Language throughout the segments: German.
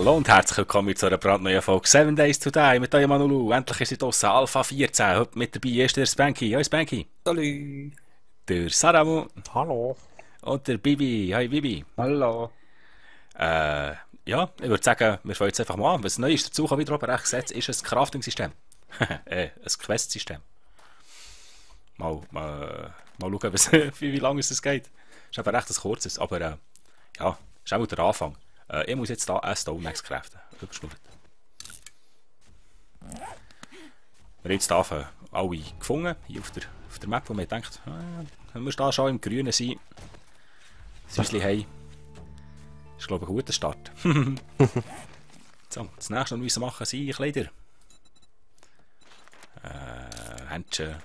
Hallo und herzlich willkommen zu einer brandneuen Folge 7 Days to Die mit eurem Manulu. Endlich ist sie draussen, Alpha 14. Heute mit dabei ist der Spanky. Hoi Spanky. Hallo. Der Saramu. Hallo. Und der Bibi. Hoi Bibi. Hallo. Äh, ja, ich würde sagen, wir fangen jetzt einfach mal an. Was neu ist dazu, wieder oben rechts gesetzt, ist ein Crafting-System. Ein Quest-System. Mal schauen, wie lange es geht. Ist aber recht ein kurzes, aber ja, ist auch der Anfang. Ich muss jetzt hier einen Stone Axe craften. Überschnurrt. Wir haben jetzt hier alle gefunden, hier auf der Map, wo man denkt, wir müssen da schon im Grünen sein. Das Häuschen haben. Ist, glaube ich, ein guter Start. So, das nächste, was wir machen, sind Kleider. Händchen.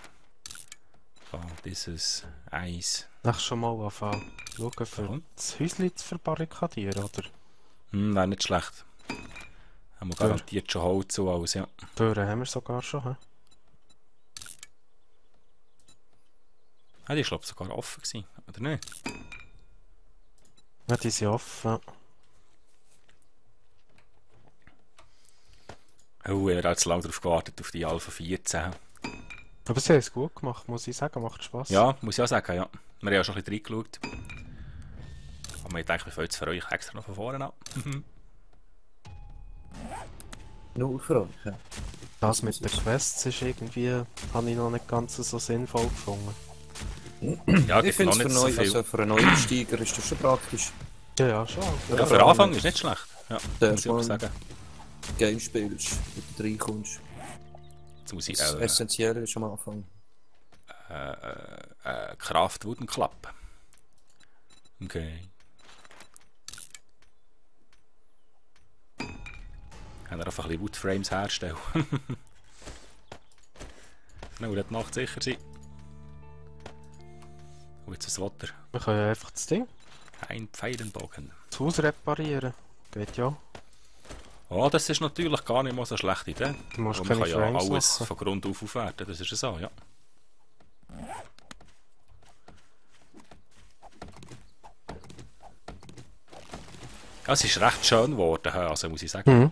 So, dieses Eis. Ach, schon mal anfangen. Schauen, für Warum? das Häuschen zu verbarrikadieren, oder? Wäre nicht schlecht. Haben wir garantiert schon Holz und alles, ja. Türen haben wir sogar schon, hä? Ah, die war, glaube ich, sogar offen gewesen, oder nicht? Ja, die sind offen. Oh, ich habe jetzt lange darauf gewartet, auf die Alpha 14. Aber sie haben es gut gemacht, muss ich sagen. Macht Spass. Ja, muss ich auch sagen, ja. Wir haben ja schon ein bisschen reingeschaut. Aber ich denke, wir fangen jetzt für euch extra noch von vorne an. Nur für euch, ja. Das mit den Quests ist irgendwie, habe ich noch nicht ganz so sinnvoll gefunden. Ja, Ich gibt finde noch es nicht für, so neu, viel. also für einen Neueinsteiger ist das schon praktisch. Ja, schon. Ja, für den Anfang ist nicht schlecht. Ja, Der muss ich auch mal sagen. Game spielst, mit der reinkommst. Jetzt muss ich Das Essentielle ist am Anfang. Kraft Wooden Club. Okay. Kann er einfach ein bisschen Woodframes herstellen. Nur das Nacht sicher sein. Und jetzt das Water. Wir können ja einfach das Ding, Ein Pfeilenbogen. das Haus reparieren. Geht ja. Oh, das ist natürlich gar nicht mal so eine schlechte Idee. Du musst Aber man keine kann ja Frames alles machen. von Grund auf aufwerten, das ist ja so, ja. Ja, es ist recht schön geworden, also muss ich sagen. Mhm.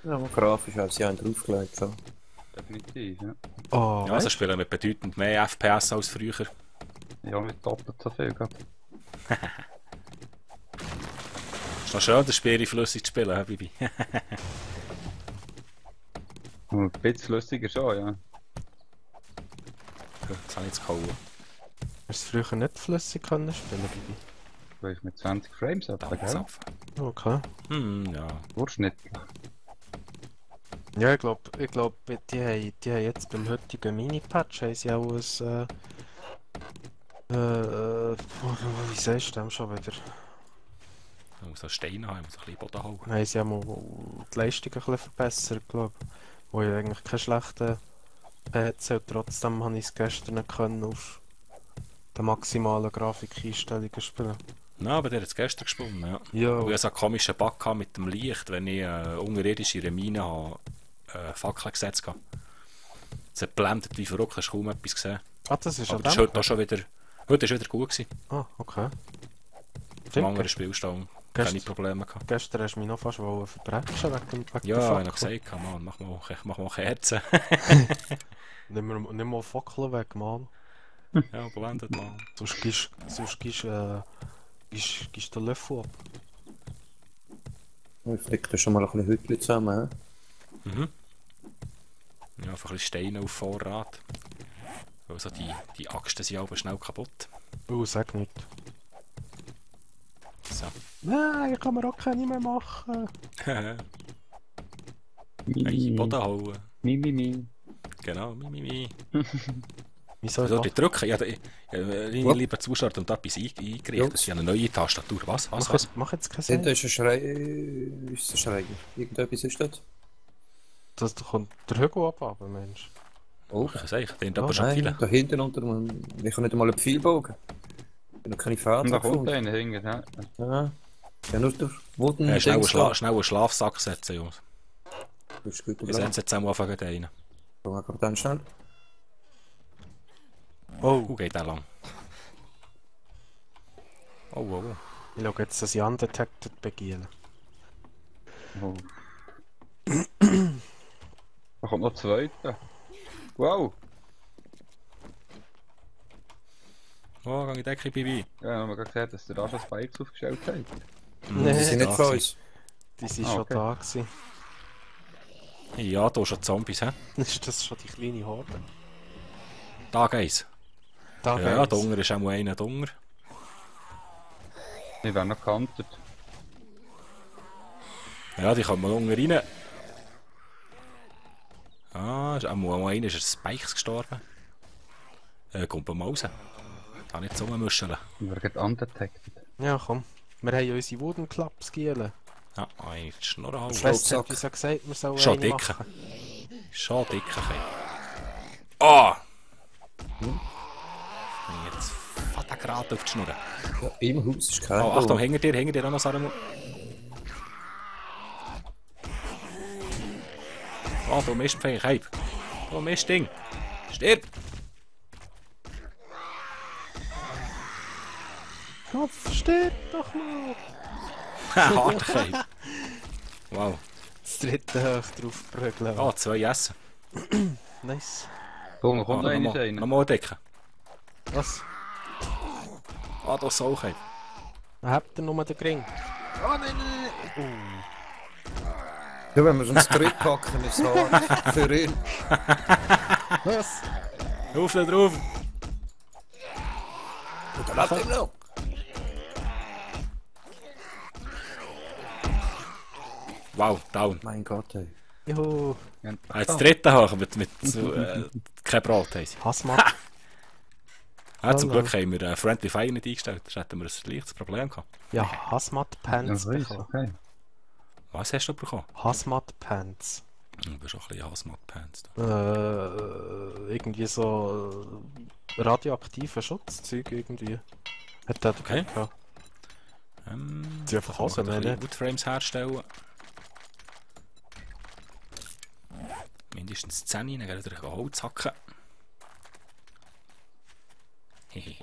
Ja, aber grafisch haben sie einen draufgelegt. So. Definitiv, ja. Oh, Ja, also spielen wir bedeutend mehr FPS als früher. Ja, mit doppelt so viel, gell? Ist noch schön, das Spiel flüssig zu spielen, Bibi. Und ein bisschen lustiger schon, ja. Das habe ich jetzt gehauen. hast du früher nicht flüssig können spielen, Bibi? Weil ich mit 20 Frames habe, gell? Zapfen. Okay. Ja. Durchschnittlich. Ja, ich glaube, die haben jetzt beim heutigen Mini-Patch haben sie auch wie sagst du dem schon wieder? Man muss einen Stein haben, man muss ein bisschen Boden hauen. Haben sie auch mal die Leistung ein bisschen verbessert, glaube ich. Wo ich eigentlich keinen schlechten PC und trotzdem habe ich es gestern nicht können auf den maximalen Grafikeinstellungen spielen. Na, aber der hat es gestern gesponnen, ja. Ja, Und ich hatte so einen komischen Bug gehabt mit dem Licht, wenn ich unterirdische Mine habe, Fackeln gesetzt habe. Es hat geblendet wie verrückt, hast kaum etwas gesehen. das ist Aber an das ist dem. heute auch schon wieder, heute ist wieder gut gewesen. Okay. Im anderen Spielstand keine Probleme gehabt. Gestern hast du mich noch fast verbrechen wegen der Ja, ich habe Fackel. gesagt, Mann, mach mal Kerzen. Nimm mal Fackeln weg, Mann. Ja, blendet mal. Sonst gibst du den Löffel ab. Ich flick da schon mal ein bisschen Hütchen zusammen. Mhm. Ja, einfach ein bisschen Steine auf Vorrat. Also die Axten sind aber schnell kaputt. Sag nicht. So. Nein, ich kann mir auch keine mehr machen. Hey, Mi, Boden hauen. mi. Genau, mi. Wieso Also, ich die drücken, liebe lieber Zuschauer, und etwas eingerichtet. Sie haben eine neue Tastatur. Was? mach jetzt keinen Da Sinn. ist ein Schrei. Ist ein Schreier. Irgendetwas ist das? Das kommt der Hügel ab, Mensch. Oh, Ich sage, den Oh, aber schon nein, viele. da hinten unter dem. Ich habe nicht einmal einen Pfeilbogen. Ich habe noch keine Und Fahrt da kommt gefunden. einer hinten, ja. Ja. Ja, nur der Wooden. Schnell einen Schlafsack setzen, Jungs. Das ist gut. Wir sehen jetzt am Anfang rein. Kommt dann schnell. Oh, Geht der lang? Oh. ich schaue jetzt, dass ich undetected begiele. Oh. Da kommt noch der zweite. Wow! Oh, geh in die Decke, Bibi. Ja, haben wir gerade gesehen, dass der da schon Spikes aufgestellt hat. Nee, Die sind nicht von uns. Die sind Ah, schon okay. da gewesen. Ja, da schon Zombies, hä? Ist das schon die kleine Horde? Da geht's. Da Ja, geht's. da unten ist auch mal einer drunter. Die werden noch gekantet. Ja, die kommen mal unten rein. Ah, ist auch mal einer ist ein Spikes gestorben. Kommt mal raus. Da nicht so muscheln. Und wir werden undetected. Ja, komm. Wir haben ja unsere Wooden Clubs gielen. Ja, eine Schnurren halten. Schwester hat uns ja gesagt, wir sollen Schon eine dicker. machen. Schon dicker. Ah! Jetzt fährt er gerade auf die Schnur. Ja, im Haus ist kein Oh, Achtung, hinter dir auch noch Saruman. Oh, du Mistfähig, Heib. Du Mistding. Stirb! Kopf, stirb doch mal! Harter Heib. Wow. Das dritte hoch drauf prügeln. Ah, 2 Essen. Nice. Komm, kommt noch einer rein. Nochmal dicker. Was? Ah, da Sau, Heib. Habt ihr nur den Gring? Oh nein, nein, Ja, wenn wir uns zurückpacken, ist es hart für ihn. Was? Auf da drauf. Und er lebt immer noch. Wow, down. Mein Gott, ey. Juhu. Jetzt dritte hoch mit so, kein Brot haben sie. Hazmat. Zum Hallo. Glück haben wir Friendly Fire nicht eingestellt, sonst hätten wir ein leichtes Problem gehabt. Ja, Hazmat Pants Ja, weiss, bekommen. okay. Was hast du bekommen? Hazmat Pants. Du bist auch ein bisschen Hazmat-Pants. Irgendwie so radioaktive Schutzzeug irgendwie. Hat der Okay. gehabt. Sie einfach kann man Hosen, ein bisschen meine. Woodframes herstellen. Mindestens 10, dann gehen wir durch Holz hacken. Hehehe.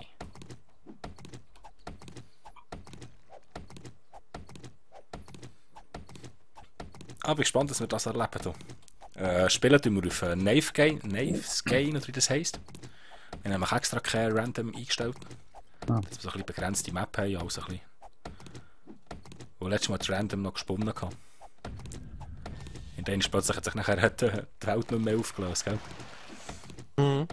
Ah, bin gespannt, dass wir das erleben. Spielen tun wir auf Knives Gain, oder wie das heisst. Wir haben nämlich extra keine Random eingestellt. Ah. Dass wir so ein bisschen begrenzte Map haben, also ein bisschen. Wo letztes Mal das Random noch gesponnen hat. In denen plötzlich hat sich nachher die Welt nicht mehr aufgelöst, gell? Mhm.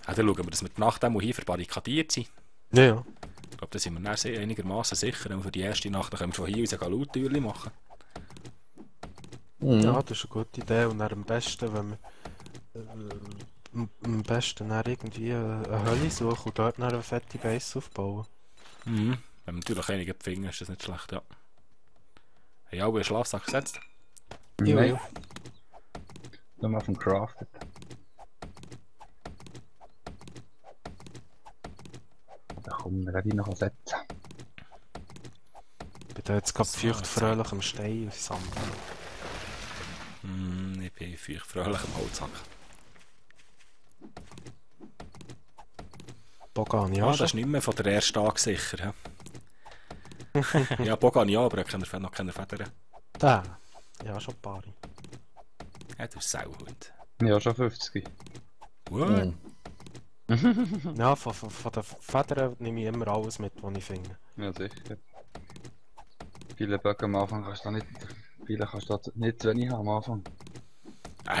Ja, dann schauen wir, dass wir nach dem, wo hier verbarrikadiert sind. Ja, ja. Ich glaube, da sind wir dann einigermaßen sicher. Und für die erste Nacht dann können wir von hier aus eine Lauttürchen machen. Mhm. Ja, das ist eine gute Idee. Und dann am besten, wenn wir am besten dann irgendwie eine Hölle suchen und dort dann eine fette Base aufbauen. Mhm. Wenn wir natürlich einige finden, ist das nicht schlecht, ja. Haben alle einen Schlafsack gesetzt? Ja, Nein, ja. nur mal vom Crafted. Da kommen wir gleich noch setzen. Ich bin da jetzt gerade So, feuchtfröhlich am Stein sammeln. Ich bin feucht fröhlich am Holzhack. Bogan, Ja, ja, das ist nicht mehr von der ersten Tag sicher. Ja, ja Bogan ja, aber er hat noch keine Federn. Da. Ja, schon ein paar. Ja, du Sauhund. Ja, schon 50. What? Mhm. Ja, von den Federn nehme ich immer alles mit, was ich finde. Ja, sicher. Viele Böcke am Anfang kannst du da nicht. Viele kannst du da nicht zu wenig haben am Anfang.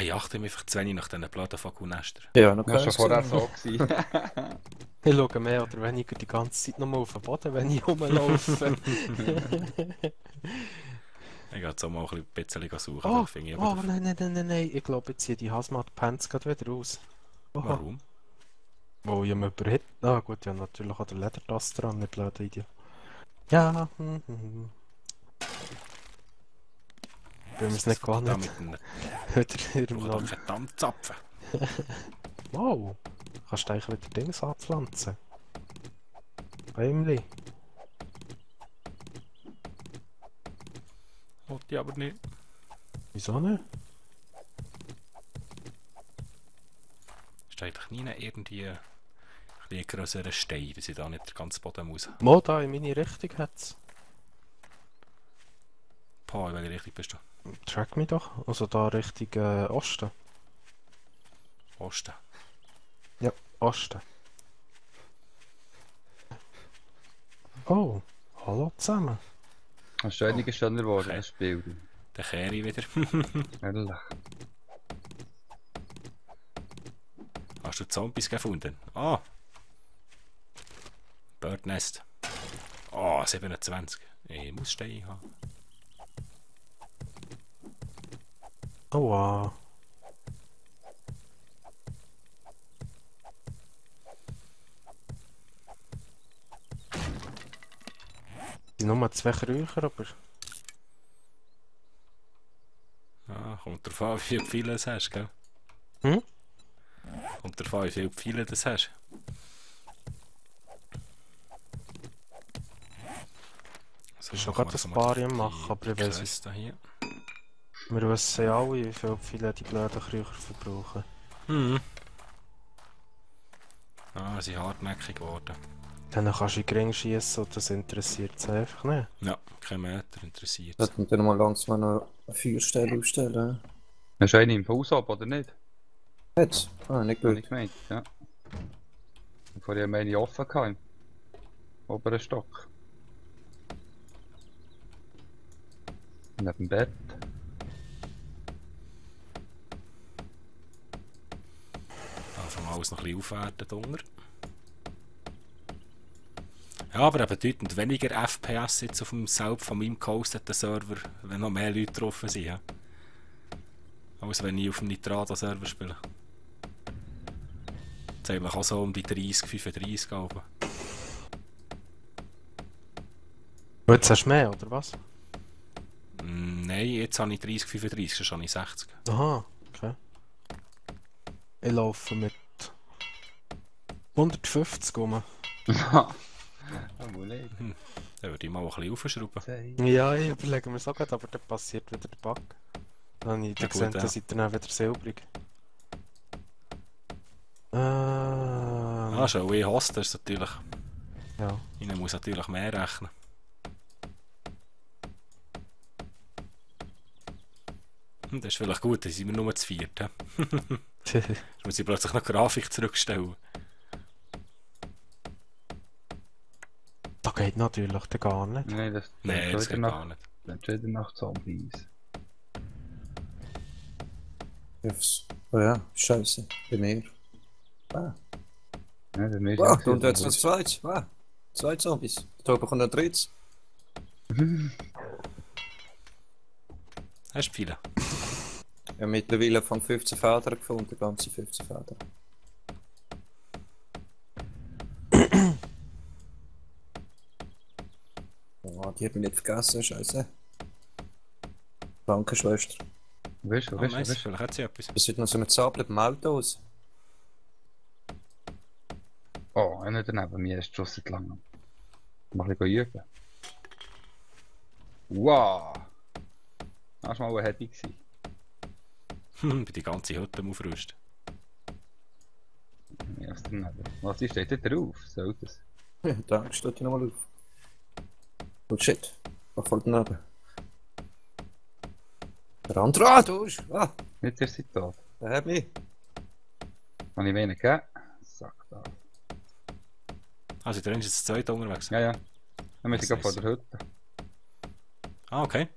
Ich achte mich einfach zu wenig nach diesen blöden Vogelnestern. Ja, noch Das war schon keins vorher gesehen. so gewesen. Ich schaue mehr oder weniger die ganze Zeit nochmal auf den Boden, wenn ich rumlaufe. Ich gehe jetzt auch mal ein bisschen suchen. Oh, das finde ich aber nein. Ich glaube, jetzt ziehe die Hazmat-Pants gerade wieder raus. Oha. Warum? Oh, ich habe mich überhitzt. Ah gut, ja natürlich auch der Ledertaster dran, nicht blöde Idiot. Ja, Ich bin mir's nicht Da gewohnt. mit einem Wieder im Land. Dampfzapfen. Wow. Kannst du eigentlich wieder Dings anpflanzen? Bäumli. Wollte ich aber nicht. Wieso nicht? Ist eigentlich nie irgendwie bisschen grösseren Stein, dass ich da nicht den ganzen Boden muss. Mal da in meine Richtung hat's. Pah, in welche Richtung bist du? Track mich doch. Also da Richtung Osten. Osten. Ja, Osten. Oh, hallo zusammen. Hast du einiges schneller geworden, Okay. das Spiel? Dann kehre ich wieder. Ehrlich. Hast du Zombies gefunden? Ah! Birdnest. Ah, 27. Ich muss Stein haben. Oh wow. Es sind nur 2 Krücher, aber... Ah, kommt drauf an, wie viele du hast, gell? Hm? Kommt drauf an, wie viele Pfeile du hast. So, Ich schon machen gerade wir ein mal paar die- am machen, aber ich weiss Quest hier. Wir wissen ja alle, wie viele die blöden Krücher verbrauchen. Hm. Ah, sie sind hartnäckig geworden. Dann kannst du in den Ring schiessen und das interessiert es einfach nicht. Ja, kein Meter interessiert. Sollten wir dann mal langsam noch eine Feuerstelle aufstellen. Hast du einen im Haus ab, oder nicht? Jetzt? Ah, nicht Hab gut. ich gemeint, ja. Und vorher haben wir eine offen gehabt. Im oberen Stock. Neben dem Bett. Von alles noch ein bisschen aufwerten drunter. Ja, aber eben bedeutend weniger FPS jetzt auf dem selbst von meinem gehosteten Server, wenn noch mehr Leute drauf sind. Ja. Als wenn ich auf dem Nitrado-Server spiele. Jetzt haben wir auch so um die 30, 35 Alben. Und jetzt hast du mehr, oder was? Nein, jetzt habe ich 30, 35, sonst habe ich 60. Aha, okay. Ich laufe mit 150 rum. Aber nicht. Dann würde ich mal ein bisschen aufschrauben. Ja, ich überlege mir so gut, aber dann passiert wieder der Bug. Dann habe ich Ja, gesehen, gut, ja. dann seid ihr dann wieder silbrig. Ah, schon, ich Hoster ist natürlich. Ja. Ich muss natürlich mehr rechnen. Das ist vielleicht gut, dann sind wir nur zu viert. He? Jetzt muss ich plötzlich noch Grafik zurückstellen. Das geht natürlich dann gar nicht. Nein, das Nein, das geht gar nicht. Dann steht er nach Zombies. Oh ja, scheiße. Bei mir. Ah. Ja, bei mir Wow, ist und jetzt was zweites. Wow. 2 Zombies. Da bekommt ein drittes. Hast du viele? Ich habe mittlerweile von 15 Federn gefunden, ganze 15 Federn. Oh, die hat mich nicht vergessen, scheiße. Danke, Schwester. Weißt du, Oh, weißt nice. du, weißt Vielleicht hat sie etwas. Das sieht noch so eine Zabel beim Auto aus. Oh, einer daneben mir ist schon seit langem. Mal ein bisschen üben. Wow! Das war mal ein Happy gewesen. Bei die ganze Hütte am Aufrüsten. Ja, was daneben. Was ist steht da drauf? Soll das? Ja, da steht die nochmal auf. Oh shit, was fällt daneben? Der andere, du bist. Ah, Nicht der seid tot. der hat mich. Kann ich wenig gegeben? Sack da. Also, der ist jetzt zu zweit unterwegs. Ja, ja. Dann müssen wir Das vor ist- der Hütte. Ah, okay.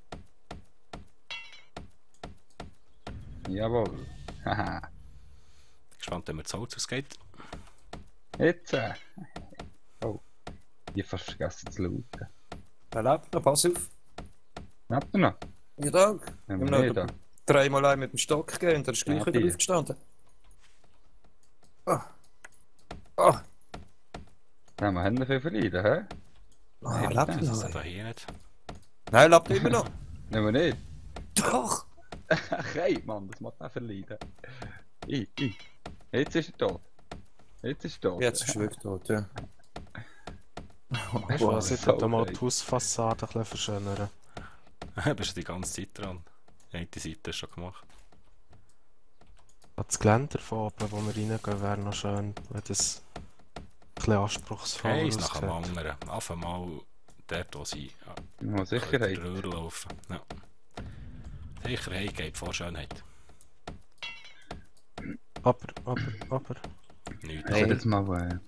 Jawohl. Haha. Gespannt, wenn wir zu Holz ausgeht. Jetzt. Oh. Ich hab fast vergessen zu looten. Er lebt noch, pass auf. Habt ihr noch? Ja, danke. Haben Wir wir haben nicht noch da? dreimal ein mit dem Stock gegeben und er ist gleich Ja, wieder die. aufgestanden. Ah. Ah. Da haben wir Hände viel verliehen, hä? Ah, Nein, lebt Das ist noch. da hier nicht. Nein, lebt immer noch. Nehmen wir nicht. Doch. Ach, hey, Mann, das macht auch verliehen. Ich. Jetzt ist er tot. Jetzt ist er tot. Jetzt ist er wirklich tot, ja. Weißt du Wow. was, ich so tue mal geil. die Hausfassade ein bisschen verschönern. Bist du die ganze Zeit dran? Eine Seite ist schon gemacht. Das Geländer von oben, wo wir reingehen, wäre noch schön, wenn das bisschen anspruchsvoller Eins nach dem aussieht. anderen. Einfach mal dort, wo sie Ja, Sicherheit. Röhr laufen. Ja. Sicherheit geht vor Schönheit. Aber. Nichts. Hast du jetzt mal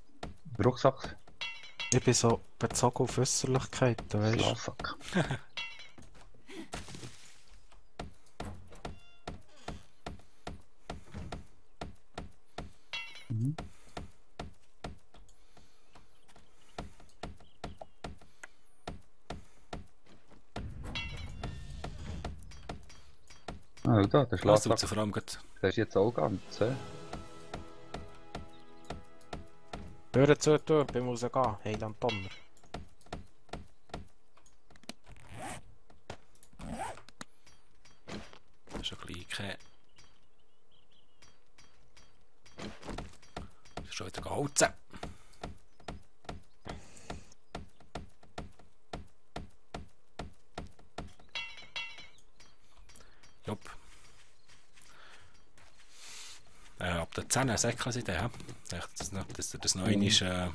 Rucksack? Ich bin so bezogen auf Äußerlichkeiten, weißt du? Schlafsack. Mhm. Ah, da, der Das tut Schlafsack. sie vor allem gut. Der ist jetzt auch ganz. Hör zu, du, ich muss gehen. Heiland Donner. Das ist ein bisschen kein... Das ist schon wieder geholzen. Jupp. Ab der 10 säckeln sie den, dass er das noch einmal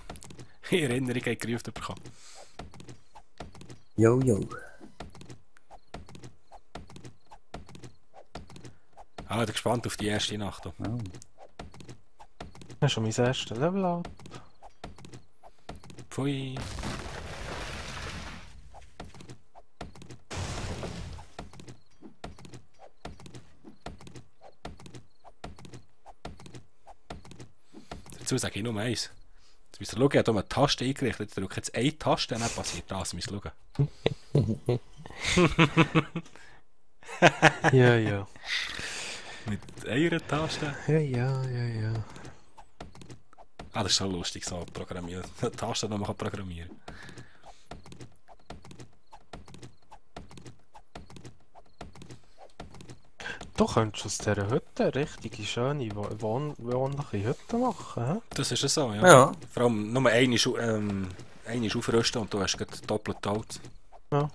in Erinnerung gerufen bekommen. Jo, jo. Ich bin gespannt auf die erste Nacht. Oh. Das ist schon mein erstes Level up. Pfui. Dazu sage ich nur eins. Jetzt müsst ihr schauen, ich habe hier eine Taste eingerichtet. Ich drücke jetzt eine Taste und dann passiert das. Müsst ihr schauen. Ja. Mit einer Taste. Ja. Ah, das ist so lustig, so programmieren. Eine Taste, die man programmieren kann. Du könntest aus dieser Hütte eine richtige, schöne, wohnliche Hütte machen, hä? Das ist ja so, ja. Ja. Vor allem nur eine aufrüsten und du hast gleich doppelt Holz. Ja.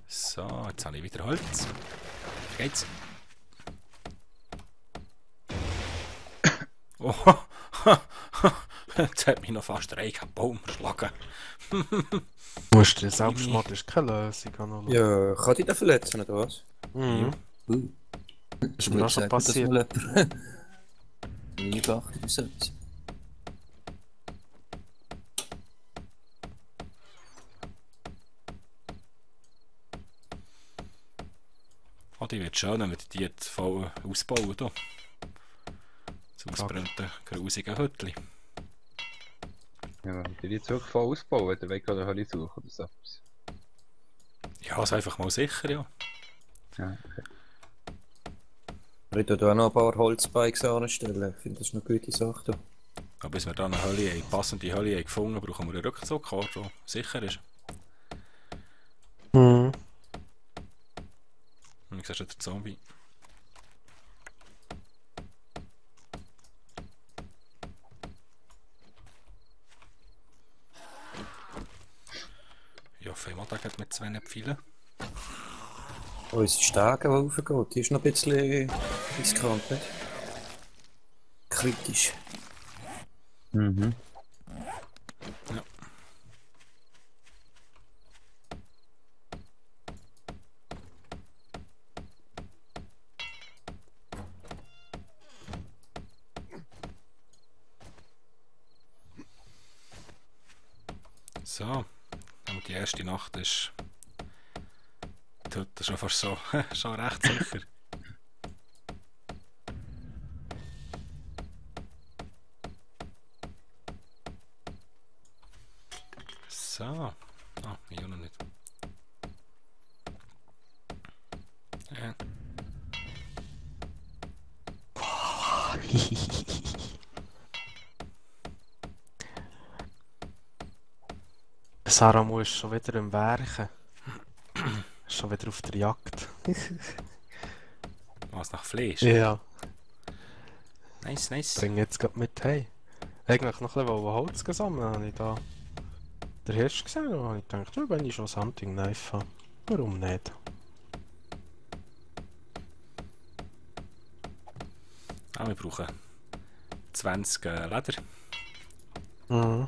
So, jetzt habe ich wieder Holz. Geht's? Oh, jetzt hat mich noch fast ein Baum erschlagen. Du musst dir Selbstmord ist keine Lösung anschauen. Ja, kann dich da verletzen, oder was? Mhm. Das mir auch schon passiert. Nie beachtet, so etwas. Oh, die wird schön, wenn wir die jetzt voll ausbauen. Da. Das ausbrennte, grusige Hütchen. Ja, wenn ihr jetzt wirklich voll ausbauen, wenn ihr wollt, oder Hölle suchen oder so. Ja, also einfach mal sicher, ja. Ja, okay. Ich würde da auch noch ein paar Holzbikes anstellen. Ich finde, das ist eine gute Sache. Da. Aber bis wir dann eine passende Hölle haben gefunden haben, brauchen wir einen Rückzugkarte, der sicher ist. Mhm. Und ich sehe schon den Zombie. Ja, Femotag hat mit 2 Pfeilen. Unsere Stege, die raufgeht, die ist noch ein bisschen riskant, nicht? Kritisch. Mhm. Ja. So, und die erste Nacht ist heute schon fast so, schon recht sicher. So, ah, ich auch noch nicht. Ja. Sarah ist schon wieder im Werken. Schon wieder auf der Jagd. Was nach Fleisch? Ja. Nice, nice. Bring jetzt gerade mit hey. Eigentlich noch ein bisschen Holz gesammelt, habe ich da den Hirsch gesehen und habe ich gedacht, ja, wenn ich schon Hunting Knife habe, warum nicht? Ah, wir brauchen 20 Leder. Mhm.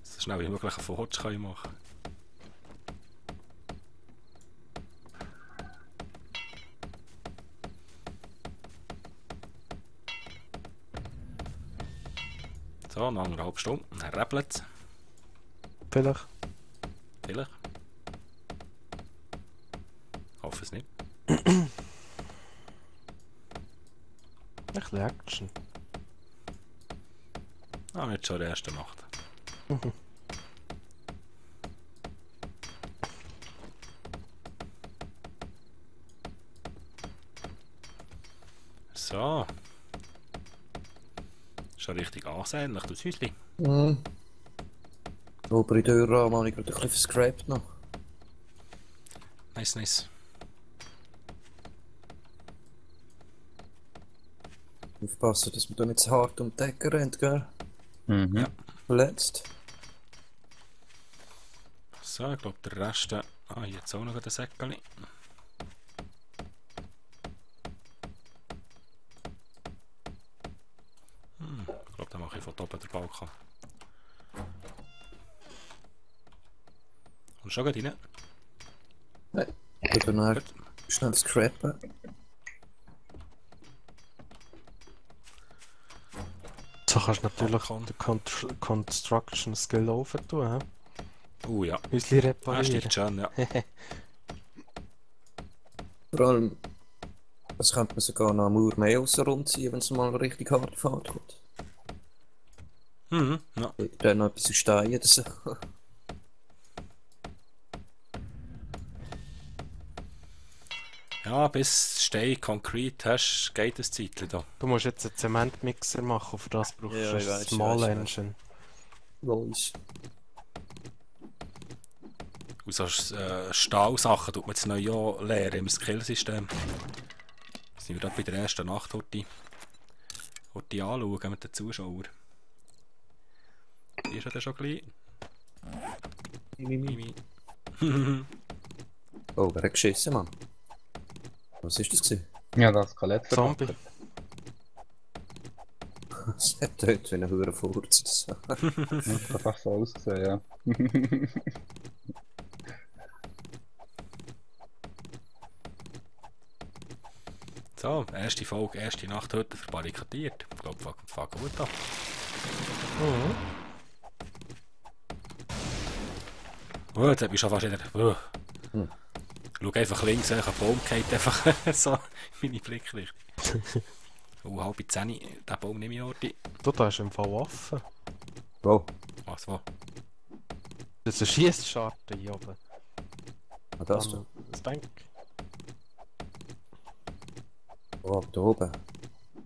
So schnell wie möglich einen Forge kann ich machen. So, noch 1,5 Stunden. Dann rappelt es. Vielleicht. Vielleicht. Hoffe es nicht. Ein bisschen Action. Ah, jetzt schon die erste Nacht. So. Schon richtig ansehnlich, das Häuschen. Mhm. Die obere Türrahmen habe ich gerade ein bisschen verscrapt noch. Nice, nice. Aufpassen, dass man da nicht zu hart um die Decke rennt, gell? Mhm. Ja. Verletzt. So, ich glaube der Rest... Ah, jetzt auch noch ein Säckchen. Ich glaube, da mache ich von oben den Balkon. Und schon geht rein. Nein. Ich will noch Gut. schnell scrappen. So kannst du natürlich Balkon. den Construction Skill aufentun, hä? Ja. Häusli Ah, reparieren. steigt schon, ja. Vor allem, das könnte man sogar noch am Uhr mehr raus rumziehen, wenn es mal eine richtig harte Fahrt kommt. Mhm, ja. Dann noch etwas aus Stein oder so. Ja, bis Stein, Konkret hast, geht das Zeitchen da. Du musst jetzt einen Zementmixer machen, für das brauchst Ja, du ich ein weiss, Small ich weiss, Engine. Lois. Und so Stahlsachen tut man jetzt neu auch lernen im Skillsystem. Sind wir da bei der ersten Nacht heute anschauen mit den Zuschauern. Die ist ja dann schon gleich. Mimi. Oh, wer hat geschissen, Mann? Was ist das gewesen? Ja, das Skelett. Zombie. Das hat dort wie ein hoher Furz. Das hat einfach so ausgesehen, ja. So, erste Folge, erste Nacht heute verbarrikadiert. Ich glaube, fang gut an. Mhm. Oh, jetzt hat mich schon fast wieder... Oh. Hm. Schau einfach links, ein Baum geht einfach so in meine Blickrichtung. Oh, halb 10, den Baum nehme ich Orti. Du, da ist im Fall offen. Wow, Was, wo? Das ist eine Schiessscharte hier oben. ah, das da. Das Bank. Oh, da oben.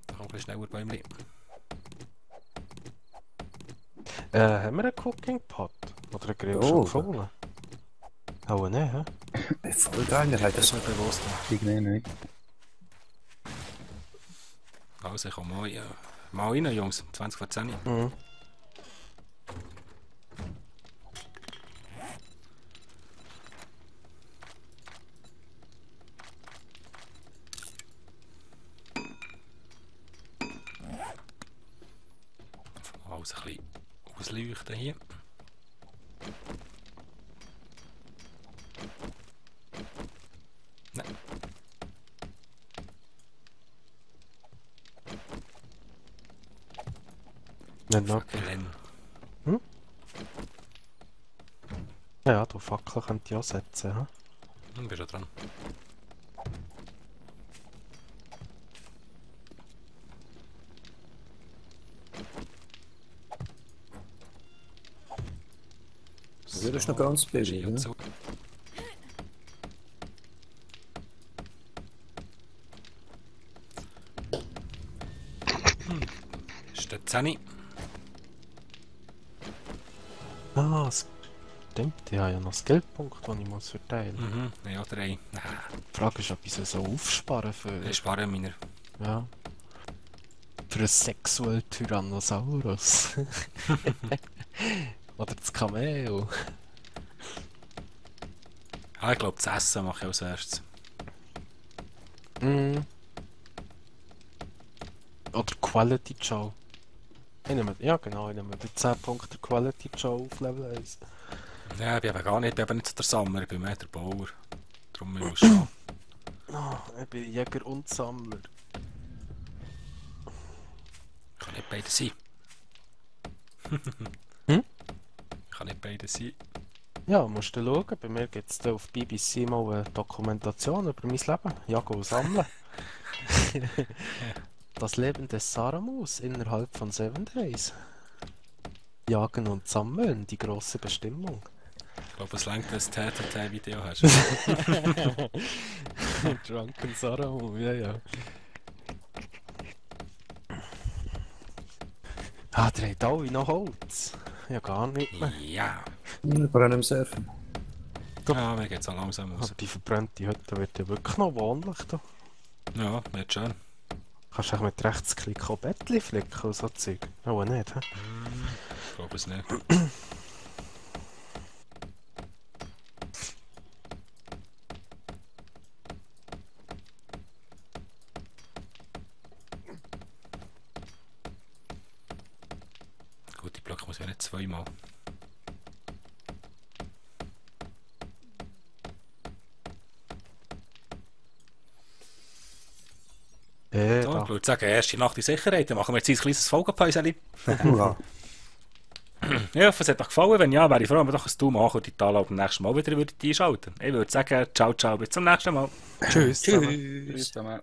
Da kommt ein bisschen schneller Bäumchen. Haben wir einen Cooking Pot? Oder einen Grill Da schon oben. gefunden? Oh ne, hä? Ey, voll geil, wir haben Das das. ist mir bewusst. Ich nicht. Also, ich komme mal rein, Jungs. 20 vor 10. Mhm. Alles ein bisschen ausleuchten hier. Nein. Nicht noch. Glenn. Ja, du Fackel könnt ihr auch setzen, hä? Bin schon dran. Das ist noch ganz billig, Ski und ne? so. Ist der 10. Ah, stimmt. Ich habe ja noch Skillpunkte, die ich muss verteilen muss. Mhm, ja, 3. Die Frage ist, ob ich sie so aufsparen für... Ich spare meiner. Ja. Für einen Sexual Tyrannosaurus. Oder das Kamel. Ah, ich glaube, das Essen mache ich als erstes. Mhm. Oder Quality Joe. Ich nehme die 10 Punkte Quality Joe auf Level 1. Ja, ich bin eben gar nicht, ich bin eben nicht so der Sammler, ich bin mehr der Bauer. Darum muss ich schauen. Ich bin Jäger und Sammler. Kann nicht beide sein. Hm? Kann nicht beide sein. Ja, musst du schauen. Bei mir gibt es auf BBC mal eine Dokumentation über mein Leben. Jagen und Sammeln. Das Leben des Saramus innerhalb von 7 Days. Jagen und Sammeln, die große Bestimmung. Ich glaube, es längt, dass du ein TTT-Video hast. Drunken Saramu, ja. Ah, der hat alle noch Holz. Ja, gar nicht mehr. Ja. Wir brennen im Surfen. Ja, mir geht's auch langsam Aber raus. die verbrannte Hütte wird ja wirklich noch wohnlich. Da. Ja, wird schön. Kannst du auch mit Rechtsklick auch Bettchen flicken und so Zeug? Oh, nicht, hä? Ich glaube es nicht. Gut, die Block muss ja nicht zweimal. So, Da. ich würde sagen, erste Nacht in Sicherheit. Dann machen wir jetzt ein kleines Folgenpäuschen. Hurra. Ich hoffe, es hat euch gefallen. Wenn ja, wäre ich froh, wenn wir doch ein Daumen hoch und die Tal beim nächsten Mal wieder einschalten. Ich würde sagen, ciao, ciao, bis zum nächsten Mal. Tschüss. zusammen. Tschüss zusammen.